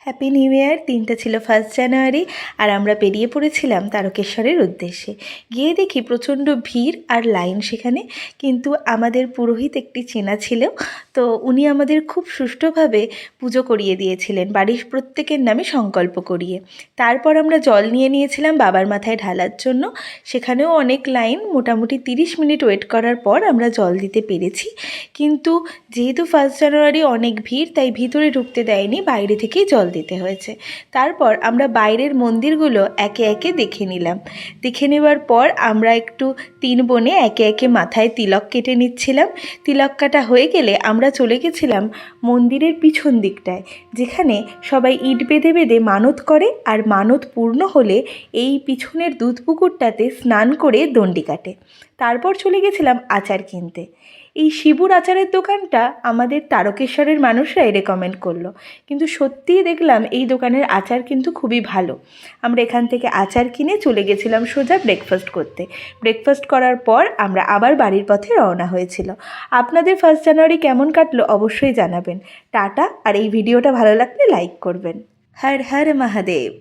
Happy new year. দিনটা ছিল 1 জানুয়ারি আর আমরা বেরিয়ে পড়েছিলাম তারকেশ্বরের উদ্দেশ্যে। গিয়ে দেখি প্রচণ্ড ভিড় আর লাইন সেখানে, কিন্তু আমাদের পুরোহিত একটি চেনা ছিল, তো উনি আমাদের খুব সুষ্ঠুভাবে পুজো করিয়ে দিয়েছিলেন বাড়ির প্রত্যেকের নামে সংকল্প করিয়ে। তারপর আমরা জল নিয়ে নিয়েছিলাম বাবার মাথায় ঢালার জন্য। সেখানেও অনেক লাইন, মোটামুটি 30 মিনিট ওয়েট করার পর আমরা জল দিতে পেরেছি। কিন্তু যেহেতু 1 জানুয়ারি অনেক ভিড়, তাই ভিতরে ঢুকতে দেয়নি, বাইরে থেকেই জল দিতে হয়েছে। তারপর আমরা বাইরের মন্দিরগুলো একে একে দেখে নিলাম। দেখে নেওয়ার পর আমরা একটু 3 বোনে একে একে মাথায় তিলক কেটে নিচ্ছিলাম। তিলক কাটা হয়ে গেলে আমরা চলে গেছিলাম মন্দিরের পিছন দিকটায়, যেখানে সবাই ইট বেঁধে বেঁধে মানত করে, আর মানত পূর্ণ হলে এই পিছনের দুধ পুকুরটাতে স্নান করে দণ্ডি কাটে। তারপর চলে গেছিলাম আচার কিনতে। এই শিবুর আচারের দোকানটা আমাদের তারকেশ্বরের মানুষরাই রেকমেন্ড করলো, কিন্তু সত্যিই দেখলাম এই দোকানের আচার কিন্তু খুবই ভালো। আমরা এখান থেকে আচার কিনে চলে গেছিলাম সোজা ব্রেকফাস্ট করতে। ব্রেকফাস্ট করার পর আমরা আবার বাড়ির পথে রওনা হয়েছিল। আপনাদের 1 জানুয়ারি কেমন কাটলো অবশ্যই জানাবেন। টাটা। আর এই ভিডিওটা ভালো লাগলে লাইক করবেন। হর হর মহাদেব।